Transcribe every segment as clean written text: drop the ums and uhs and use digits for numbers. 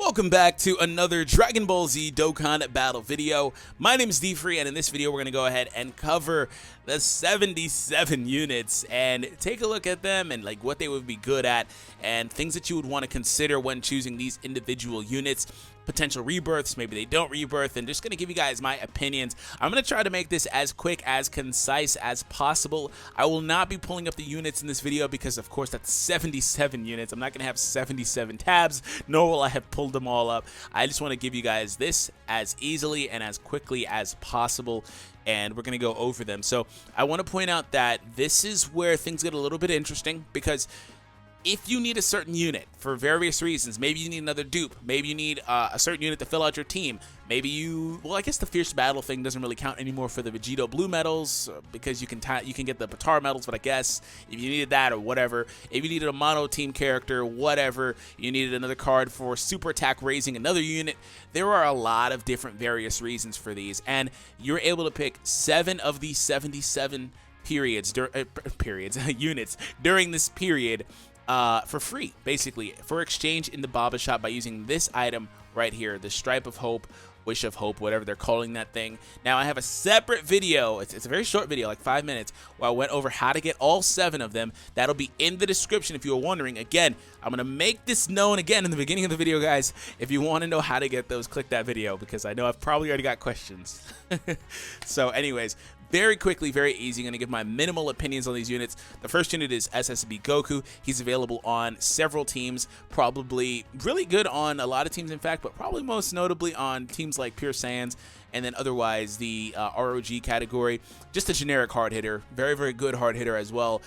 Welcome back to another Dragon Ball Z Dokkan Battle video. My name is DFree, and in this video we're going to go ahead and cover the 77 units and take a look at them and like what they would be good at and things that you would want to consider when choosing these individual units. Potential rebirths, maybe they don't rebirth, and just going to give you guys my opinions. I'm going to try to make this as quick, as concise as possible. I will not be pulling up the units in this video because, of course, that's 77 units. I'm not going to have 77 tabs, nor will I have pulled them all up. I just want to give you guys this as easily and as quickly as possible, and we're going to go over them. So I want to point out that this is where things get a little bit interesting because if you need a certain unit for various reasons, maybe you need another dupe, maybe you need a certain unit to fill out your team, maybe you, well, I guess the fierce battle thing doesn't really count anymore for the Vegito blue medals because you can get the Batar medals, but I guess if you needed that or whatever, if you needed a mono team character, whatever, you needed another card for super attack raising another unit, there are a lot of different various reasons for these, and you're able to pick 7 of these 77 units during this period for free, basically, for exchange in the Baba shop by using this item right here, the Stripe of Hope, Wish of Hope, whatever they're calling that thing. Now, I have a separate video, it's a very short video, like 5 minutes, where I went over how to get all 7 of them. That'll be in the description if you were wondering. Again, I'm going to make this known again in the beginning of the video, guys. If you want to know how to get those, click that video, because I know I've probably already got questions. So anyways, very quickly, very easy. I'm going to give my minimal opinions on these units. The first unit is Ssb Goku. He's available on several teams, probably really good on a lot of teams, in fact, but probably most notably on teams like Pure Saiyans, and then otherwise the ROG category. Just a generic hard hitter. Very, very good hard hitter as well.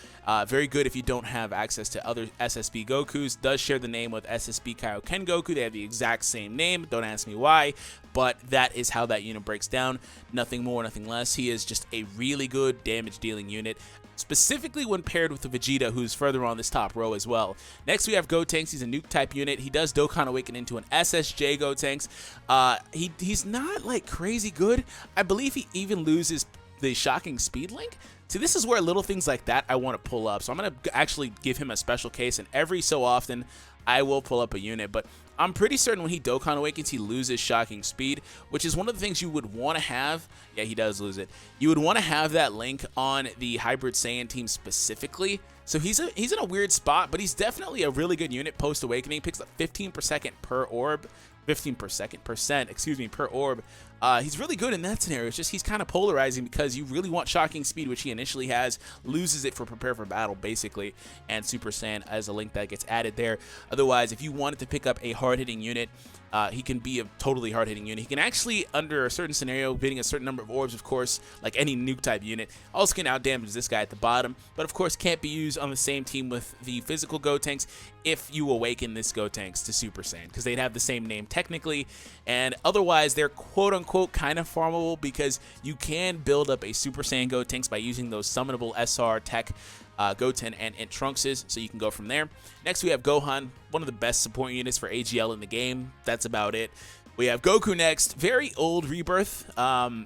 Very good if you don't have access to other Ssb Gokus. Does share the name with Ssb Kaioken Goku. They have the exact same name. Don't ask me why, but that is how that unit breaks down. Nothing more, nothing less. He is just a really good damage dealing unit, specifically when paired with the Vegeta, who's further on this top row as well. Next, we have Gotenks. He's a nuke type unit. He does Dokkan Awaken into an Ssg Gotenks. He's not like crazy good. I believe he even loses the shocking speed link. See, this is where little things like that I want to pull up. So I'm going to actually give him a special case, and every so often I will pull up a unit, but I'm pretty certain when he Dokkan Awakens, he loses shocking speed, which is one of the things you would want to have. Yeah, he does lose it. You would want to have that link on the Hybrid Saiyan team specifically. So he's in a weird spot, but he's definitely a really good unit post-awakening. Picks up 15 per second per orb. 15 per second, excuse me, per orb. He's really good in that scenario. It's just he's kind of polarizing because you really want shocking speed, which he initially has, loses it for prepare for battle, basically, and Super Saiyan as a link that gets added there. Otherwise, if you wanted to pick up a hard-hitting unit, he can be a totally hard-hitting unit. He can actually, under a certain scenario, beating a certain number of orbs, of course, like any nuke-type unit, also can out-damage this guy at the bottom, but of course can't be used on the same team with the physical Gotenks if you awaken this Gotenks to Super Saiyan, because they'd have the same name technically, and otherwise they're quote-unquote kind of farmable because you can build up a Super Saiyan Gotenks by using those summonable SR tech Goten and Trunkses, so you can go from there. Next, we have Gohan, one of the best support units for AGL in the game. That's about it. We have Goku next, very old rebirth.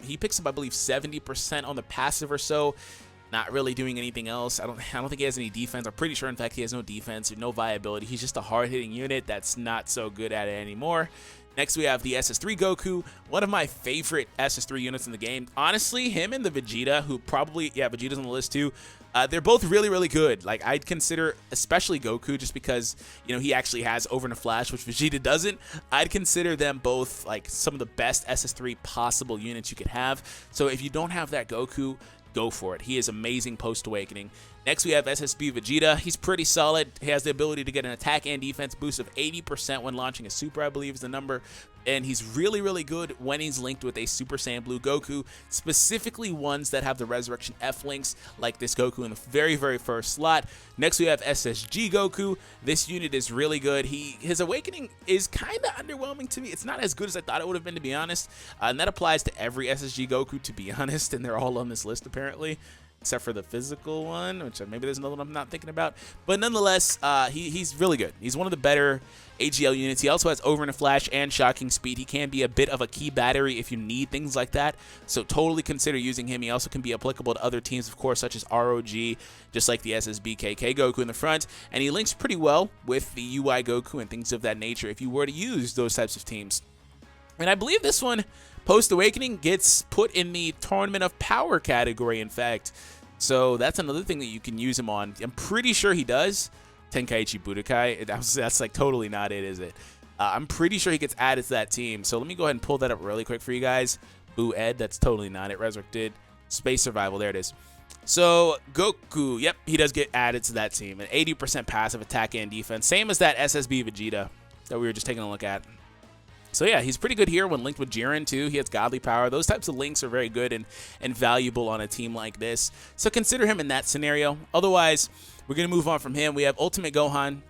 He picks up, I believe, 70% on the passive or so. Not really doing anything else. I don't think he has any defense. I'm pretty sure, in fact, he has no defense or no viability. He's just a hard-hitting unit that's not so good at it anymore. Next, we have the SS3 Goku, one of my favorite SS3 units in the game. Honestly, him and the Vegeta, who probably, yeah, Vegeta's on the list too, they're both really, really good. Like, I'd consider, especially Goku, just because, you know, he actually has Over in a Flash, which Vegeta doesn't. I'd consider them both, like, some of the best SS3 possible units you could have. So if you don't have that Goku, go for it. He is amazing post-awakening. Next, we have Ssb Vegeta. He's pretty solid. He has the ability to get an attack and defense boost of 80% when launching a super, I believe is the number. And he's really, really good when he's linked with a Super Saiyan Blue Goku, specifically ones that have the Resurrection F links, like this Goku in the very, very first slot. Next, we have Ssg Goku. This unit is really good. His awakening is kind of underwhelming to me. It's not as good as I thought it would have been, to be honest. And that applies to every Ssg Goku, to be honest, and they're all on this list, apparently. except for the physical one, which maybe there's another one I'm not thinking about. But nonetheless, he's really good. He's one of the better AGL units. He also has over in a flash and shocking speed. He can be a bit of a key battery if you need things like that, so totally consider using him. He also can be applicable to other teams, of course, such as ROG, just like the Ssb Goku in the front, and he links pretty well with the UI Goku and things of that nature if you were to use those types of teams. And I believe this one, Post Awakening, gets put in the Tournament of Power category, in fact. So that's another thing that you can use him on. I'm pretty sure he does. Tenkaichi Budokai. That's like totally not it, is it? I'm pretty sure he gets added to that team. So let me go ahead and pull that up really quick for you guys. Boo Ed, that's totally not it. Resurrected. Space Survival, there it is. So Goku, yep, he does get added to that team. An 80% passive attack and defense. Same as that Ssb Vegeta that we were just taking a look at. So yeah, he's pretty good here when linked with Jiren too. He has godly power. Those types of links are very good and valuable on a team like this. So consider him in that scenario. Otherwise, we're going to move on from him. We have Ultimate Gohan.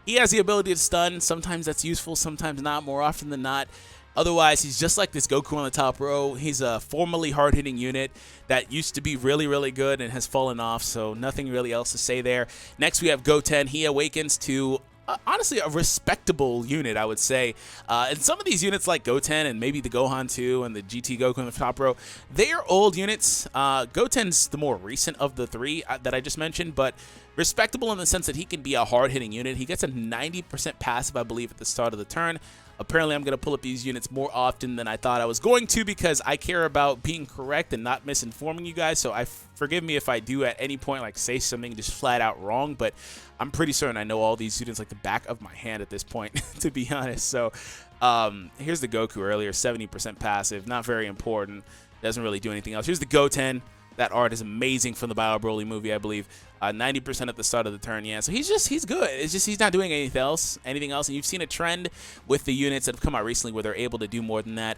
He has the ability to stun. Sometimes that's useful, sometimes not, more often than not. Otherwise, he's just like this Goku on the top row. He's a formerly hard-hitting unit that used to be really, really good and has fallen off, so nothing really else to say there. Next, we have Goten. He awakens to honestly a respectable unit, I would say. And some of these units like Goten and maybe the Gohan 2 and the GT Goku on the top row, they are old units. Goten's the more recent of the three that I just mentioned, but respectable in the sense that he can be a hard-hitting unit. He gets a 90% passive, I believe, at the start of the turn. Apparently, I'm going to pull up these units more often than I thought I was going to because I care about being correct and not misinforming you guys. So forgive me if I do at any point like say something just flat out wrong, but I'm pretty certain I know all these units like the back of my hand at this point, to be honest. So here's the Goku earlier, 70% passive, not very important. Doesn't really do anything else. Here's the Goten. That art is amazing from the Bio Broly movie, I believe. 90% at the start of the turn, yeah. So he's good. It's just he's not doing anything else. And you've seen a trend with the units that have come out recently where they're able to do more than that.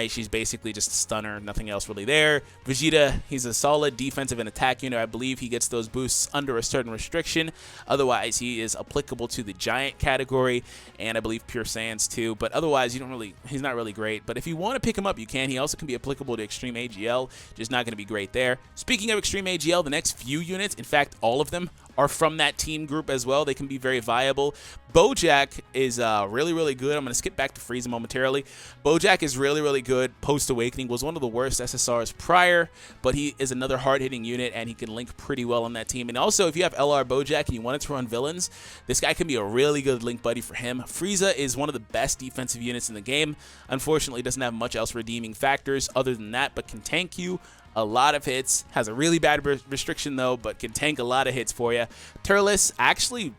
She's basically just a stunner, nothing else really there. Vegeta, he's a solid defensive and attack unit. I believe he gets those boosts under a certain restriction. Otherwise, he is applicable to the giant category, and I believe Pure Saiyans too. But otherwise, he's not really great. But if you want to pick him up, you can. He also can be applicable to Extreme AGL, just not going to be great there. Speaking of Extreme AGL, the next few units, in fact, all of them are from that team group as well. They can be very viable. Bojack is really, really good. I'm going to skip back to Frieza momentarily. Bojack is really, really good. Post-Awakening was one of the worst SSRs prior, but he is another hard-hitting unit, and he can link pretty well on that team. And also, if you have LR Bojack and you wanted to run villains, this guy can be a really good link buddy for him. Frieza is one of the best defensive units in the game. Unfortunately, doesn't have much else redeeming factors other than that, but can tank you a lot of hits. Has a really bad restriction though, but can tank a lot of hits for you. Turles, actually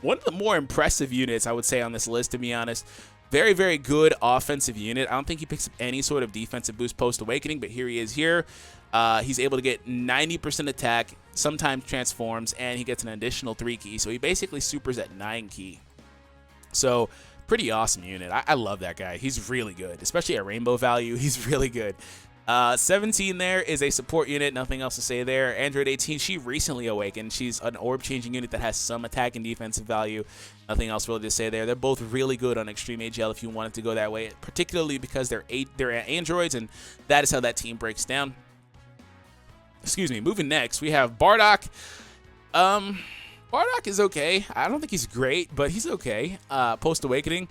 one of the more impressive units I would say on this list, to be honest. Very, very good offensive unit. I don't think he picks up any sort of defensive boost post-awakening, but here he is here. He's able to get 90% attack, sometimes transforms, and he gets an additional 3 key. So he basically supers at 9 key. So pretty awesome unit. I love that guy. He's really good, especially at rainbow value. He's really good. 17 there is a support unit, nothing else to say there. Android 18, she recently awakened. She's an orb changing unit that has some attack and defensive value. Nothing else really to say there. They're both really good on Extreme AGL if you wanted to go that way, particularly because they're androids, and that is how that team breaks down. Excuse me. Moving next, we have Bardock. Bardock is okay. I don't think he's great, but he's okay. Post-awakening.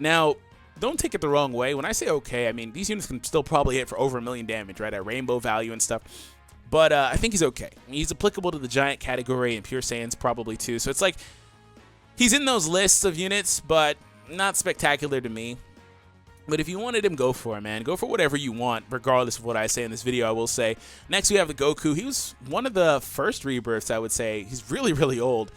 Now, don't take it the wrong way. When I say okay, I mean these units can still probably hit for over 1 million damage, right, at rainbow value and stuff. But I think he's okay. He's applicable to the giant category and Pure Saiyans probably too. So it's like he's in those lists of units, but not spectacular to me. But if you wanted him, go for it, man. Go for whatever you want, regardless of what I say in this video, I will say. Next, we have the Goku. He was one of the first rebirths, I would say. He's really, really old.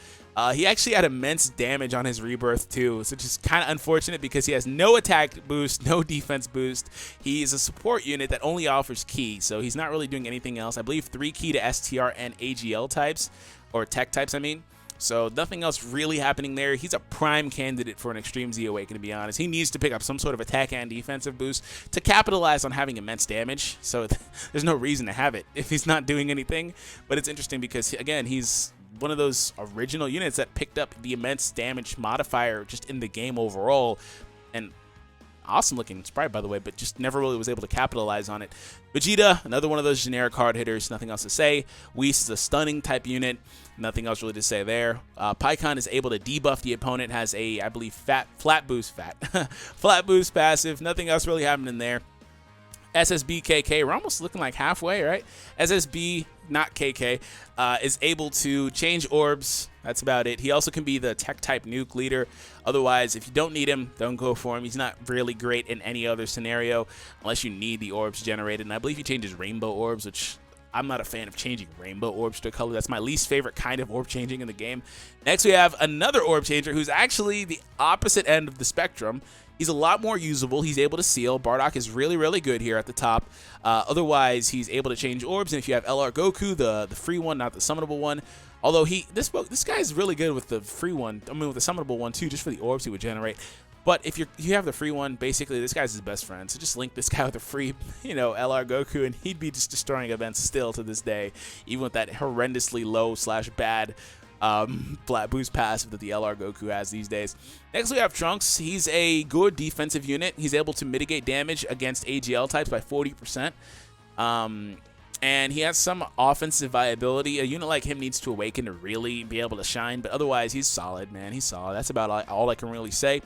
He actually had immense damage on his rebirth too, which is kind of unfortunate because he has no attack boost, no defense boost. He is a support unit that only offers key, so he's not really doing anything else. I believe 3 key to STR and AGL types, or tech types, I mean. So nothing else really happening there. He's a prime candidate for an Extreme Z Awaken, to be honest. He needs to pick up some sort of attack and defensive boost to capitalize on having immense damage. So there's no reason to have it if he's not doing anything. But it's interesting because, again, he's one of those original units that picked up the immense damage modifier just in the game overall. And awesome looking sprite, by the way, but just never really was able to capitalize on it. Vegeta, another one of those generic hard hitters, nothing else to say. Whis is a stunning type unit, nothing else really to say there. Pikkon is able to debuff the opponent, has a, I believe, flat boost passive, nothing else really happening there. Ssb KK, we're almost looking like halfway, right? Ssb, not KK, is able to change orbs. That's about it. He also can be the tech-type nuke leader. Otherwise, if you don't need him, don't go for him. He's not really great in any other scenario unless you need the orbs generated. And I believe he changes rainbow orbs, which I'm not a fan of changing rainbow orbs to a color. That's my least favorite kind of orb changing in the game. Next, we have another orb changer who's actually the opposite end of the spectrum. He's a lot more usable. He's able to seal. Bardock is really, really good here at the top. Otherwise, he's able to change orbs. And if you have LR Goku, the free one, not the summonable one, although this guy's really good with the free one. I mean, with the summonable one too, just for the orbs he would generate. But if you have the free one, basically this guy's his best friend. So just link this guy with a free, LR Goku, and he'd be just destroying events still to this day, even with that horrendously low / bad flat boost passive that the LR Goku has these days. Next, we have Trunks. He's a good defensive unit. He's able to mitigate damage against AGL types by 40%. And he has some offensive viability. A unit like him needs to awaken to really be able to shine, but otherwise, he's solid, man. He's solid. That's about all I can really say.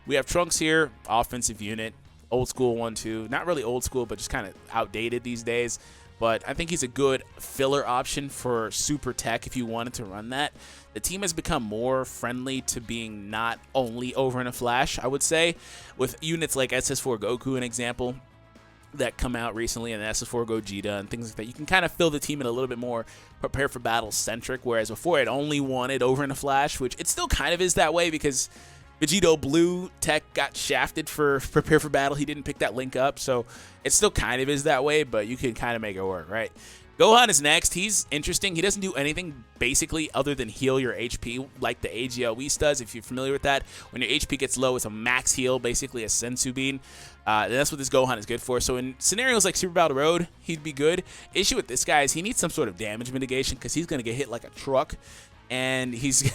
We have Trunks here, offensive unit, old school 1-2. Not really old school, but just kind of outdated these days. But I think he's a good filler option for super tech if you wanted to run that. The team has become more friendly to being not only over in a flash, I would say, with units like SS4 Goku, an example, that come out recently, and SS4 Gogeta and things like that. You can kind of fill the team in a little bit more prepare for battle centric, whereas before it only wanted over in a flash, which it still kind of is that way because Vegito Blue Tech got shafted for prepare for battle. He didn't pick that link up, so it still kind of is that way, but you can kind of make it work, right? Gohan is next. He's interesting. He doesn't do anything basically other than heal your HP like the AGL Whis does, if you're familiar with that. When your HP gets low, it's a max heal, basically a Sensu Bean. And that's what this Gohan is good for. So in scenarios like Super Battle Road, he'd be good. Issue with this guy is he needs some sort of damage mitigation because he's going to get hit like a truck, and he's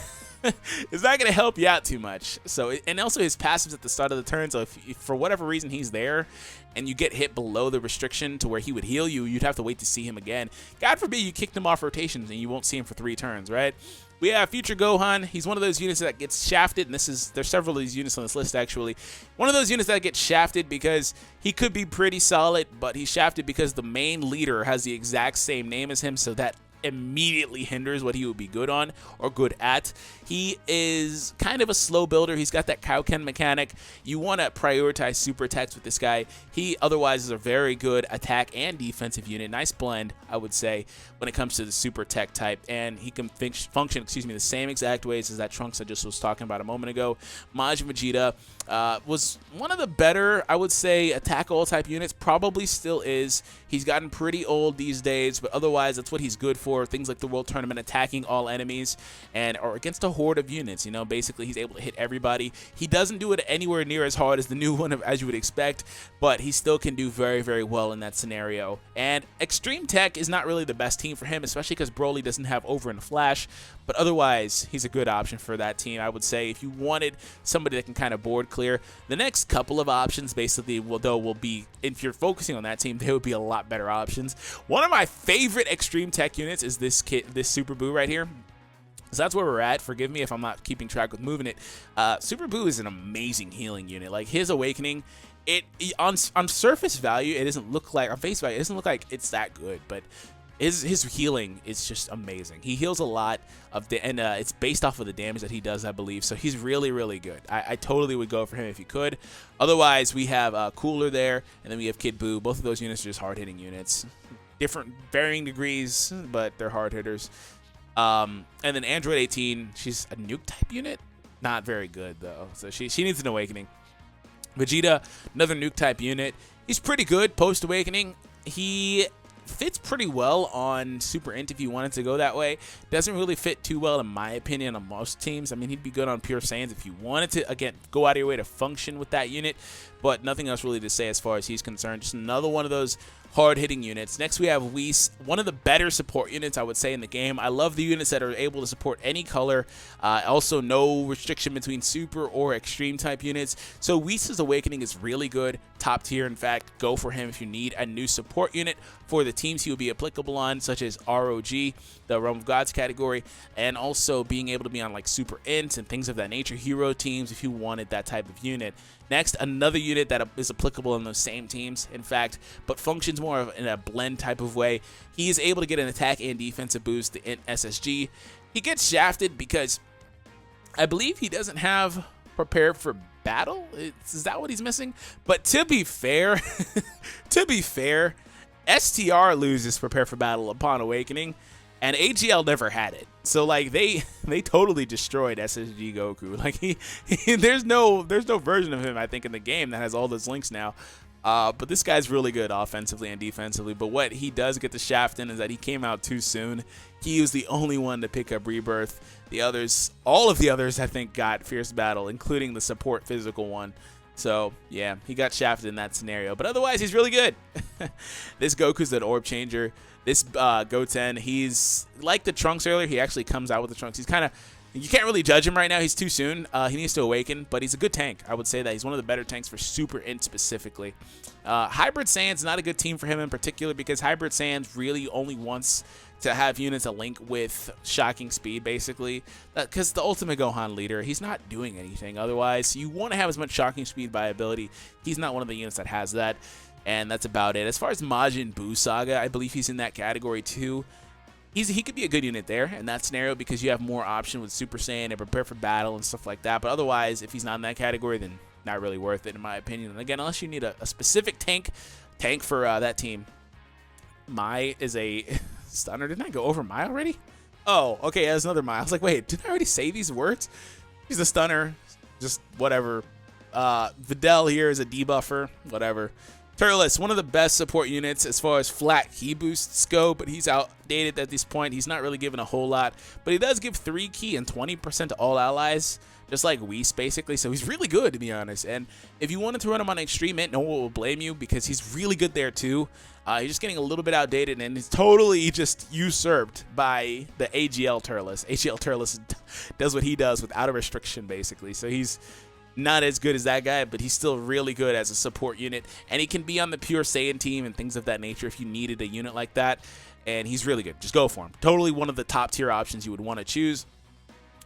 it's not going to help you out too much. So, and also his passives at the start of the turn, so if for whatever reason he's there and you get hit below the restriction to where he would heal you, you'd have to wait to see him again. God forbid you kicked him off rotations and you won't see him for 3 turns, right? We have Future Gohan. He's one of those units that gets shafted, and there's several of these units on this list actually. One of those units that gets shafted because he could be pretty solid, but he's shafted because the main leader has the exact same name as him, so that immediately hinders what he would be good on or good at. He is kind of a slow builder. He's got that Kaioken mechanic. You want to prioritize super attacks with this guy. He otherwise is a very good attack and defensive unit. Nice blend, I would say, when it comes to the super tech type, and he can function, the same exact ways as that Trunks I just was talking about a moment ago. Majin Vegeta was one of the better, I would say, attack all type units. Probably still is. He's gotten pretty old these days, but otherwise that's what he's good for. Things like the World Tournament, attacking all enemies, or against a horde of units. Basically he's able to hit everybody. He doesn't do it anywhere near as hard as the new one, as you would expect, but he still can do very, very well in that scenario. And Extreme Tech is not really the best team for him, especially because Broly doesn't have over in a flash, but otherwise he's a good option for that team, I would say, if you wanted somebody that can kind of board clear. The next couple of options basically will be, if you're focusing on that team, they would be a lot better options. One of my favorite Extreme Tech units is this Super Buu right here. So that's where we're at. Forgive me if I'm not keeping track with moving it. Super Buu is an amazing healing unit. Like his awakening, on surface value, it doesn't look like, on face value, it doesn't look like it's that good, but his healing is just amazing. He heals a lot of and it's based off of the damage that he does, I believe. So he's really, really good. I totally would go for him if you could. Otherwise, we have Cooler there, and then we have Kid Buu. Both of those units are just hard hitting units. Different, varying degrees, but they're hard hitters. And then Android 18, she's a nuke type unit. Not very good though. So she needs an awakening. Vegeta, another nuke type unit. He's pretty good post awakening. He fits pretty well on Super Int if you wanted to go that way. Doesn't really fit too well, in my opinion, on most teams. I mean, he'd be good on Pure Saiyans if you wanted to, again, go out of your way to function with that unit, but nothing else really to say as far as he's concerned. Just another one of those hard-hitting units. Next, we have Whis, one of the better support units, I would say, in the game. I love the units that are able to support any color. Also, no restriction between super or extreme type units. So Whis' Awakening is really good, top tier. In fact, go for him if you need a new support unit for the teams he will be applicable on, such as ROG, the Realm of Gods category, and also being able to be on like Super Int and things of that nature, hero teams, if you wanted that type of unit. Next, another unit that is applicable in those same teams, in fact, but functions more in a blend type of way. He is able to get an attack and defensive boost, the Int Ssg. He gets shafted because I believe he doesn't have Prepared for Battle. Is that what he's missing? But to be fair, STR loses Prepare for Battle upon awakening, and AGL never had it. So like they totally destroyed Ssg Goku. Like there's no version of him, I think, in the game that has all those links now. But this guy's really good offensively and defensively. But what he does get the shaft in is that he came out too soon. He was the only one to pick up Rebirth. The others, all of the others, I think, got Fierce Battle, including the support physical one. So, yeah, he got shafted in that scenario. But otherwise, he's really good. This Goku's an orb changer. This Goten, he's like the Trunks earlier. He actually comes out with the Trunks. He's kind of, you can't really judge him right now. He's too soon. He needs to awaken, but he's a good tank. I would say that he's one of the better tanks for Super Int specifically. Hybrid Saiyan's not a good team for him in particular because Hybrid Saiyan's really only wants to have units that link with shocking speed, basically, because the Ultimate Gohan leader, he's not doing anything otherwise. You want to have as much shocking speed by ability. He's not one of the units that has that, and that's about it. As far as Majin Buu Saga, I believe he's in that category too. He could be a good unit there in that scenario because you have more option with Super Saiyan and Prepare for Battle and stuff like that. But otherwise, if he's not in that category, then not really worth it, in my opinion. And again, unless you need a specific tank for that team. Mai is a stunner. Didn't I go over Mai already? Oh, okay, that's another Mai. I was like, wait, didn't I already say these words? He's a stunner. Just whatever. Videl here is a debuffer. Whatever. Turles, one of the best support units as far as flat key boosts go, but he's outdated at this point. He's not really given a whole lot, but he does give 3 key and 20% to all allies, just like Whis, basically. So he's really good, to be honest. And if you wanted to run him on Extreme Int, no one will blame you because he's really good there too. He's just getting a little bit outdated, and he's totally just usurped by the AGL Turles. AGL Turles does what he does without a restriction, basically. So he's not as good as that guy, but he's still really good as a support unit, and he can be on the Pure Saiyan team and things of that nature if you needed a unit like that, and he's really good. Just go for him. Totally one of the top tier options you would want to choose.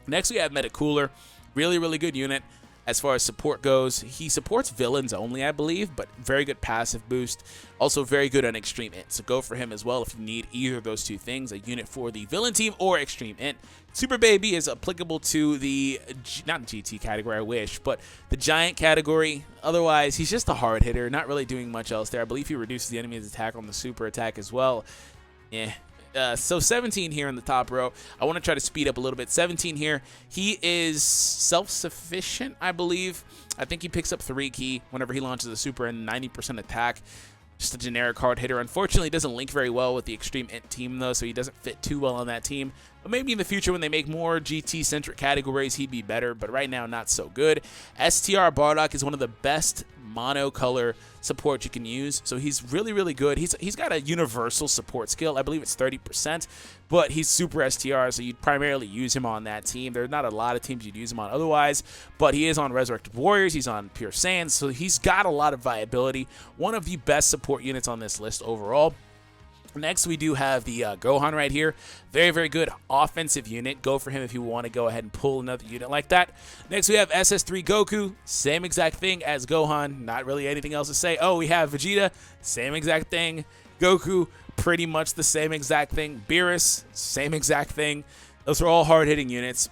Next, we have Metacooler. Really, really good unit as far as support goes. He supports villains only, I believe, but very good passive boost. Also very good on Extreme Int, so go for him as well if you need either of those two things, a unit for the villain team or Extreme Int. Super Baby is applicable to the, not GT category, I wish, but the Giant category. Otherwise, he's just a hard hitter, not really doing much else there. I believe he reduces the enemy's attack on the super attack as well. Yeah. So 17 here in the top row. I want to try to speed up a little bit. 17 here. He is self-sufficient, I believe. I think he picks up 3 key whenever he launches a super and 90% attack. Just a generic hard hitter. Unfortunately, he doesn't link very well with the Extreme Int team, though, so he doesn't fit too well on that team. But maybe in the future when they make more GT-centric categories, he'd be better. But right now, not so good. Str Bardock is one of the best monocolor support you can use, so he's really, really good. He's got a universal support skill. I believe it's 30%, but he's super STR, so you'd primarily use him on that team. There's not a lot of teams you'd use him on otherwise, but he is on Resurrected Warriors. He's on Pure Saiyans, so he's got a lot of viability. One of the best support units on this list overall. Next, we do have the Gohan right here. Very, very good offensive unit. Go for him if you want to go ahead and pull another unit like that. Next, we have SS3 Goku. Same exact thing as Gohan. Not really anything else to say. Oh, we have Vegeta. Same exact thing. Goku, pretty much the same exact thing. Beerus, same exact thing. Those are all hard-hitting units.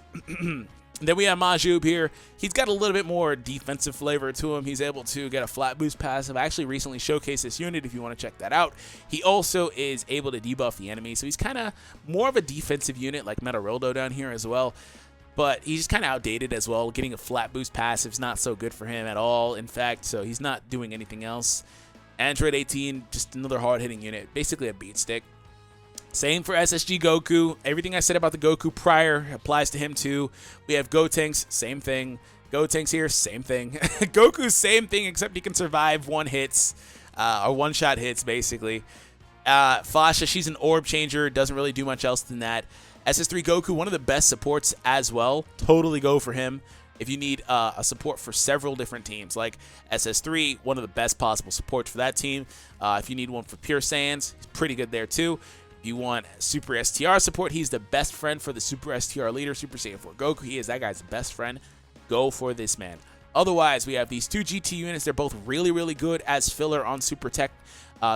Then we have Majub here. He's got a little bit more defensive flavor to him. He's able to get a flat boost passive. I actually recently showcased this unit if you want to check that out. He also is able to debuff the enemy, so he's kind of more of a defensive unit like Metarildo down here as well. But he's kind of outdated as well. Getting a flat boost passive is not so good for him at all, in fact, so he's not doing anything else. Android 18, just another hard-hitting unit, basically a beat stick. Same for Ssg Goku. Everything I said about the Goku prior applies to him too. We have Gotenks, same thing. Gotenks here, same thing. Goku, same thing, except he can survive or one-shot hits, basically. Fasha, she's an orb changer, doesn't really do much else than that. SS3 Goku, one of the best supports as well. Totally go for him. If you need a support for several different teams, like SS3, one of the best possible supports for that team. If you need one for Pure Saiyans, he's pretty good there too. If you want Super STR support, he's the best friend for the Super STR leader, Super Saiyan 4 Goku. He is that guy's best friend. Go for this man. Otherwise, we have these two GT units. They're both really, really good as filler on Super Tech.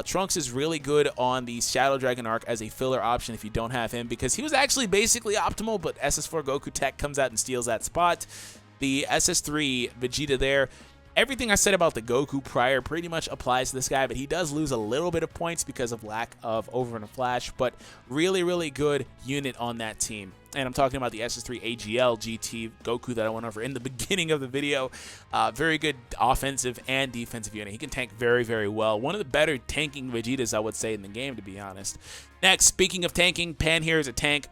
Trunks is really good on the Shadow Dragon arc as a filler option if you don't have him, because he was actually basically optimal, but SS4 Goku Tech comes out and steals that spot. The SS3 Vegeta there, everything I said about the Goku prior pretty much applies to this guy, but he does lose a little bit of points because of lack of over and a flash, but really, really good unit on that team. And I'm talking about the SS3 AGL GT Goku that I went over in the beginning of the video. Very good offensive and defensive unit. He can tank very, very well. One of the better tanking Vegetas, I would say, in the game, to be honest. Next, speaking of tanking, Pan here is a tank.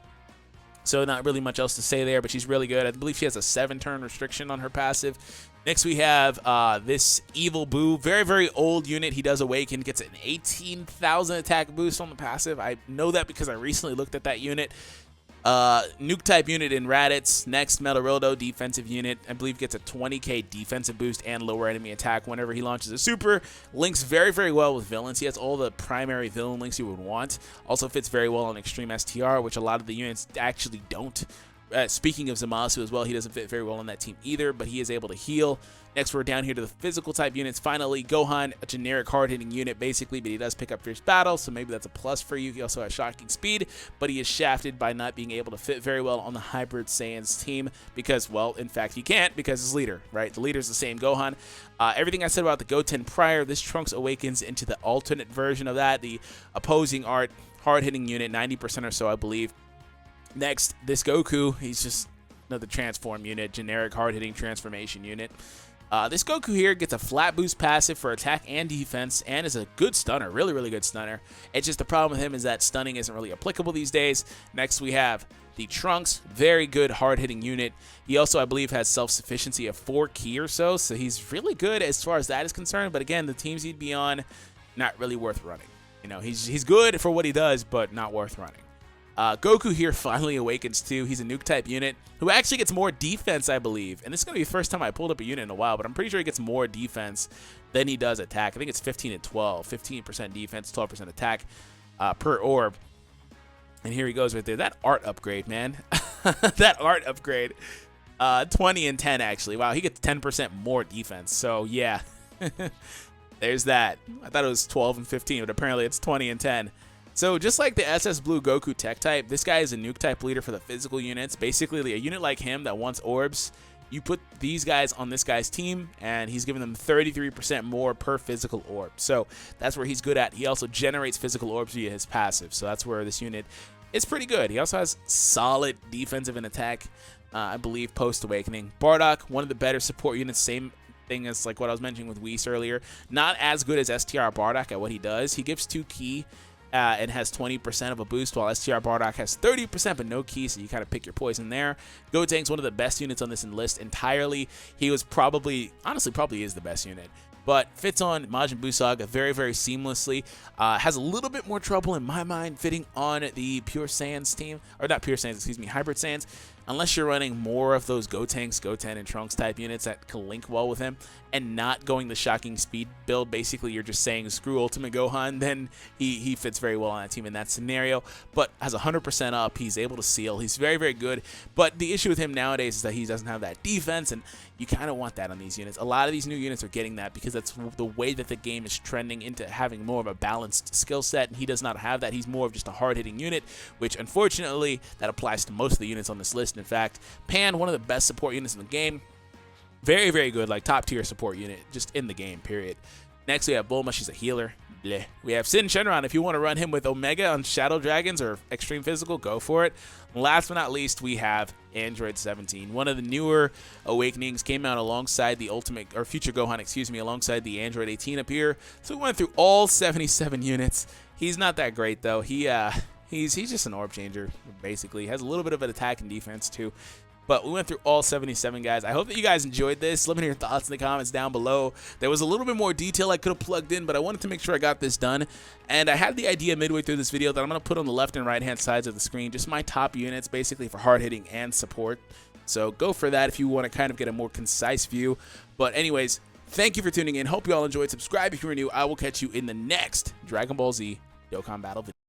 So not really much else to say there, but she's really good. I believe she has a 7-turn restriction on her passive. Next we have this Evil Boo, very, very old unit. He does awaken, gets an 18,000 attack boost on the passive. I know that because I recently looked at that unit. Nuke type unit in Raditz. Next, Metarildo, defensive unit. I believe gets a 20k defensive boost and lower enemy attack whenever he launches a super. Links very, very well with villains. He has all the primary villain links you would want. Also fits very well on Extreme STR, which a lot of the units actually don't. Speaking of Zamasu as well, he doesn't fit very well on that team either, but he is able to heal. Next, we're down here to the physical type units. Finally, Gohan, a generic hard-hitting unit, basically, but he does pick up Fierce Battle, so maybe that's a plus for you. He also has Shocking Speed, but he is shafted by not being able to fit very well on the Hybrid Saiyans team because, well, in fact, he can't because his leader, right? The leader's the same Gohan. Everything I said about the Goten prior, this Trunks awakens into the alternate version of that, the opposing art, hard-hitting unit, 90% or so, I believe. Next, this Goku, he's just another transform unit, generic hard-hitting transformation unit. This Goku here gets a flat boost passive for attack and defense and is a good stunner, really, really good stunner. It's just the problem with him is that stunning isn't really applicable these days. Next, we have the Trunks, very good hard-hitting unit. He also, I believe, has self-sufficiency of 4 ki or so he's really good as far as that is concerned. But again, the teams he'd be on, not really worth running. You know, he's good for what he does, but not worth running. Goku here finally awakens too. He's a nuke type unit who actually gets more defense, I believe. And this is going to be the first time I pulled up a unit in a while, but I'm pretty sure he gets more defense than he does attack. I think it's 15 and 12. 15% defense, 12% attack per orb. And here he goes right there. That art upgrade, man. That art upgrade. 20 and 10, actually. Wow, he gets 10% more defense. So, yeah. There's that. I thought it was 12 and 15, but apparently it's 20 and 10. So just like the SS Blue Goku tech type, this guy is a nuke type leader for the physical units. Basically, a unit like him that wants orbs, you put these guys on this guy's team, and he's giving them 33% more per physical orb. So that's where he's good at. He also generates physical orbs via his passive. So that's where this unit is pretty good. He also has solid defensive and attack, I believe, post-awakening. Bardock, one of the better support units, same thing as like what I was mentioning with Whis earlier. Not as good as STR Bardock at what he does. He gives 2 ki. And has 20% of a boost, while STR Bardock has 30% but no key, so you kind of pick your poison there. Goten's one of the best units on this list entirely. He was probably, honestly, probably is the best unit. But fits on Majin Buu Saga very, very seamlessly. Has a little bit more trouble, in my mind, fitting on the Pure Saiyans team. Or not Pure Saiyans, excuse me, Hybrid Saiyans. Unless you're running more of those Goten and Trunks type units that can link well with him, and not going the Shocking Speed build. Basically, you're just saying screw Ultimate Gohan, then he fits very well on that team in that scenario. But has 100% up, he's able to seal, he's very, very good. But the issue with him nowadays is that he doesn't have that defense, and you kind of want that on these units. A lot of these new units are getting that because that's the way that the game is trending into having more of a balanced skill set, and he does not have that. He's more of just a hard-hitting unit, which unfortunately that applies to most of the units on this list. In fact, Pan, one of the best support units in the game. Very, very good, like top tier support unit just in the game, period. Next, we have Bulma. She's a healer. Bleh. We have Sin Shenron. If you want to run him with Omega on Shadow Dragons or Extreme Physical, go for it. Last but not least, we have Android 17. One of the newer awakenings, came out alongside the Ultimate, or Future Gohan, excuse me, alongside the Android 18 up here. So we went through all 77 units. He's not that great, though. He's just an orb changer, basically. Has a little bit of an attack and defense, too. But we went through all 77, guys. I hope that you guys enjoyed this. Let me know your thoughts in the comments down below. There was a little bit more detail I could have plugged in, but I wanted to make sure I got this done. And I had the idea midway through this video that I'm going to put on the left and right hand sides of the screen, just my top units, basically for hard hitting and support. So go for that if you want to kind of get a more concise view. But anyways, thank you for tuning in. Hope you all enjoyed. Subscribe if you're new. I will catch you in the next Dragon Ball Z Dokkan Battle video.